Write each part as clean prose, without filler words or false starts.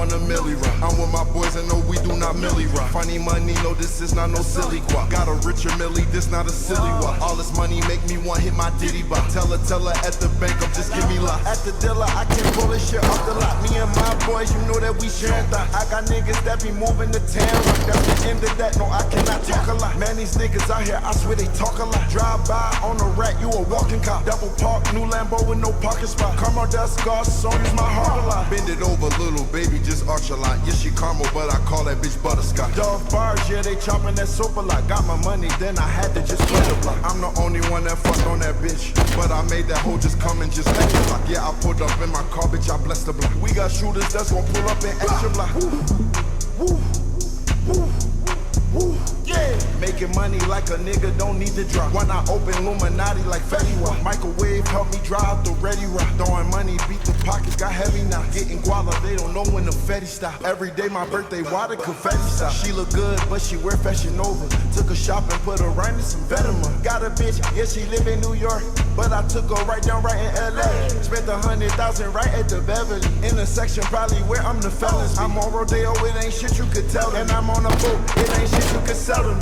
1 milli rock. I'm with my boys and no, we do not milli rock. Funny money, no, this is not no silly guap. Got a richer milli, this not a silly walk. All this money make me want hit my ditty bop. Tell her at the bank, I'm just give me lock. At the dealer, I can pull this shit off the lot. Me and my boys, you know that we sharing thoughts. I got niggas that be moving the town. That's the end of that, no, I cannot talk a lot. Man, these niggas out here, I swear they talk a lot. Drive by on a rat, you a walking cop. Double park, new Lambo with no parking spot. Come on, that's Scar, so use my heart a lot. Bend it over, little baby, just arch a lot. Yeah, she caramel, but I call that bitch butterscotch. Dove bars, yeah, they chopping that soap a lot. Got my money, then I had to just play the block. I'm the only one that fucked on that bitch, but I made that hoe just come and just let it block. Yeah, I pulled up in my car, bitch, I blessed the block. We got shooters that's gon' pull up in extra block. Woo, woo, woo, yeah. Making money like a nigga don't need to drop. When I open Illuminati like Fetty Wap. Microwave help me drive the ready rock. Throwing money, beat the pockets, got heavy now. Getting guava, they don't know when the Fetty stop. Every day my birthday, water confetti stop. She look good, but she wear Fashion Nova. Took her shopping, put her right in some Venom. Got a bitch, yeah, she live in New York, but I took her right down right in LA. Spent 100,000 right at the Beverly. In the section probably where I'm the fellas. I'm on Rodeo, it ain't shit you could tell. And I'm on a boat, it ain't shit you could sell to me.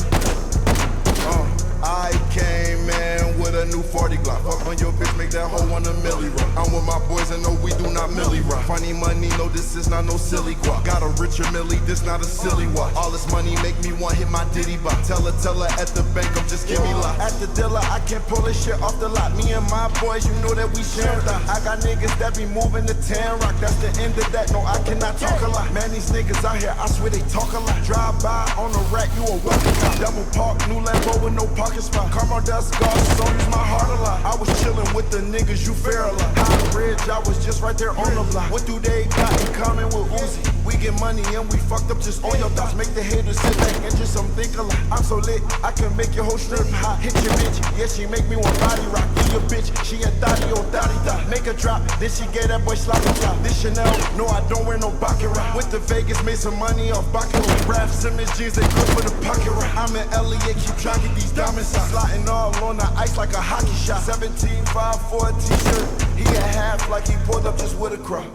I came in with a new 40 Glock. Fuck on your bitch, make that hoe 1 milli rock. I'm with my boys and no, we do not milli rock. Funny money, no, this is not no silly guap. Got a richer milli, this not a silly walk. All this money make me want hit my ditty bop. Tell her at the bank, I'm just give me lock. At the dealer, I can pull this shit off the lot. Me and my boys, you know that we sharing thoughts. I got niggas that be moving the tan rock. That's the end of that, no, I cannot talk a lot. Man, these niggas out here, I swear they talk a lot. Drive by on a rack, you a walking cop. Double park, new Lambo with no parking spot. Come on, that's God, so use my heart a lot. I was chilling with the niggas, you fair a lot. High Ridge, I was just right there on the block. What do they got in common with Uzi? We get money and we fucked up just on your thoughts. Make the haters sit back and just some think a lot. I'm so lit, I can make your whole strip hot. Hit your bitch, yeah, she make me want body rock. Get your bitch, she a thotty, oh thotty thot. Make her drop, then she get that boy sloppy top. This Chanel, no, I don't wear no baccarat. Went to Vegas, made some money off baccarat. Rap Simmons jeans, they good for the pocket rock. I'm in LA, keep track of these diamonds. Sliding all on the ice like a hockey shot. 17.5 for a t-shirt. He a half like he pulled up just with a crop.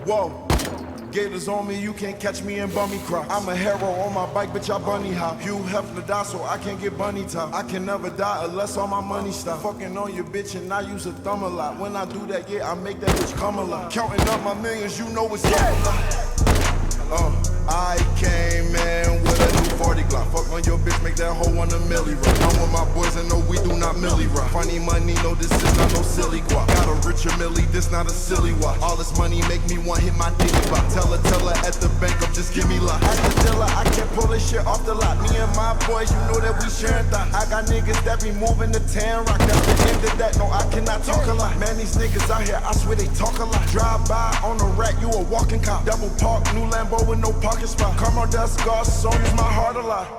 Whoa. Gators on me, you can't catch me in bummy crops. I'm a hero on my bike, bitch, I bunny hop. Hugh Hefner die, so I can't get bunny top. I can never die unless all my money stop. Fucking on your bitch and I use a thumb a lot. When I do that, yeah, I make that bitch come a lot. Counting up my millions, you know it's I came in with a new 40 Glock. Fuck on your bitch, make that hoe 1 milli rock. I'm with my boys and no, we do not milli rock. Funny money, no, this is not no silly guap. Got a richer milli, this not a silly walk. All this money make me want hit my ditty bop. Tell her at the bank, I'm just give me lock. At the dealer, I can pull this shit off the lot. Me and my boys, you know that we sharing thoughts. I got niggas that be moving the tan rock. That's the end of that, no, I cannot talk a lot. Man, these niggas out here, I swear they talk a lot. Drive by on a rack, you a walking cop. Double park, new Lambo with no parking spot. Come on, that's God, so use my heart a lot.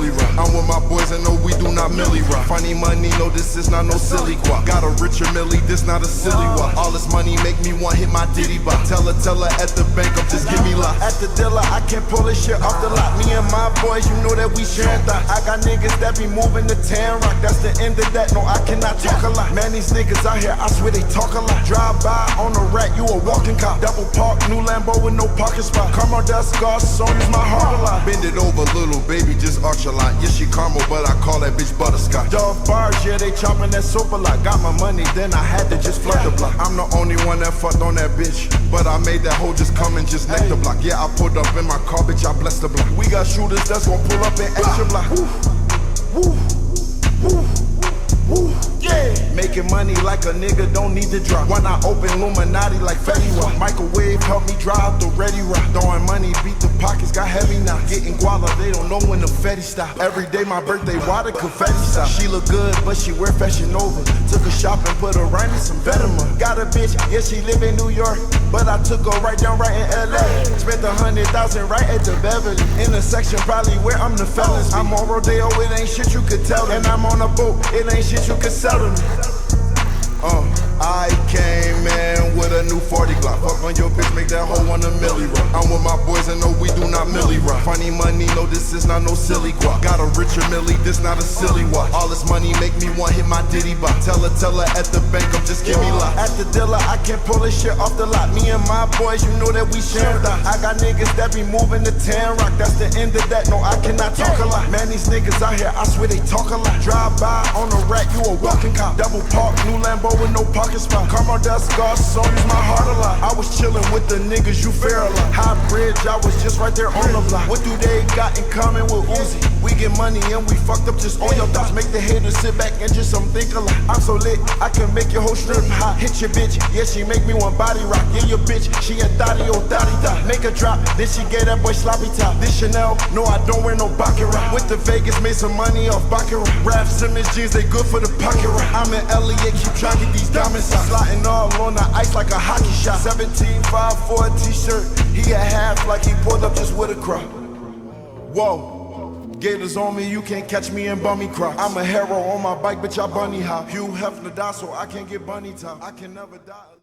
milli rock. I'm with my boys and no, we do not milli rock. Funny money, no, this is not no silly guap. Got a richer milli, this not a silly walk. All this money make me want hit my ditty bop. Tell her at the bank, I'm just give me lots. At the dealer, I can't pull this shit off the lot. Me and my boys, you know that we sharing thoughts. I got niggas that be moving to Tan Rock. That's the end of that, no, I cannot talk a lot. Man, these niggas out here, I swear they talk a lot. Drive by on the rack, you a walking cop. Double park, new Lambo with no parking spot. Caramel dust, scars, so use my heart a lot. Bend it over, little baby, just arch a lot. Yeah, she caramel, but I call that bitch butterscotch. Dog bars, yeah, they chopping that soap a lot. Got my money, then I had to just flood the block. I'm the only one that fucked on that bitch, but I made that hoe just come and just neck the block. Yeah, I pulled up in my car, bitch, I blessed the block. We got shooters that's gon' pull up in extra block. Woo, woo, woo, woo. Yeah, making money like a nigga don't need to drop. When I open Illuminati like Fetty Wap. Microwave help me dry out the ready rock. Throwing money, beat the pockets, got heavy now. Getting guala, they don't know when the Fetty stop. Every day my birthday, water confetti stop. She look good, but she wear Fashion Nova. Took her shopping, put her right in some Venomous. Got a bitch, yeah, she live in New York, but I took her right down right in LA. Spent 100,000 right at the Beverly. Intersection probably where I'm the fellas. I'm on Rodeo, it ain't shit you could tell them. And I'm on a boat, it ain't shit you could sell to me. I came in with a new 40 Glock. Fuck on your bitch, make that hoe want a milli rock. I'm with my boys and no, we do not milli rock. Funny money, no, this is not no silly guap. Got a richer milli, this not a silly walk. All this money make me want hit my ditty bop. Tell her at the bank, I'm just give me lots. At the dealer, I can't pull this shit off the lot. Me and my boys, you know that we share thoughts. I got niggas that be moving to Tan Rock. That's the end of that, no, I cannot talk a lot. Man, these niggas out here, I swear they talk a lot. Drive by on the rack, you a walking cop. Double park, new Lambo with no parking spot. Caramel dust, scars, so use my heart a lot. I was chillin' with the niggas, you fair a lot. High bridge, I was just right there on the block. What do they got in common with Uzi? We get money and we fucked up just on your thoughts. Make the haters sit back and just think a lot. I'm so lit, I can make your whole strip hot. Hit your bitch, yeah, she make me want body rock. Yeah, your bitch, she a thotty, oh thotty thot. Make her drop, then she gave that boy sloppy top. This Chanel, no, I don't wear no Baccarat. Went to Vegas, made some money off Baccarat. Rap Simmons jeans, they good for the pocket rock. I'm in LA, keep trying to get these diamonds out. Sliding all on the ice like a hockey shot. 17.5 for a t-shirt. He a half like he pulled up just with a crop. Whoa, gators on me, you can't catch me in bummy crops. I'm a hero on my bike, bitch, I bunny hop. Hugh Hefner die, so I can't get bunny top. I can never die.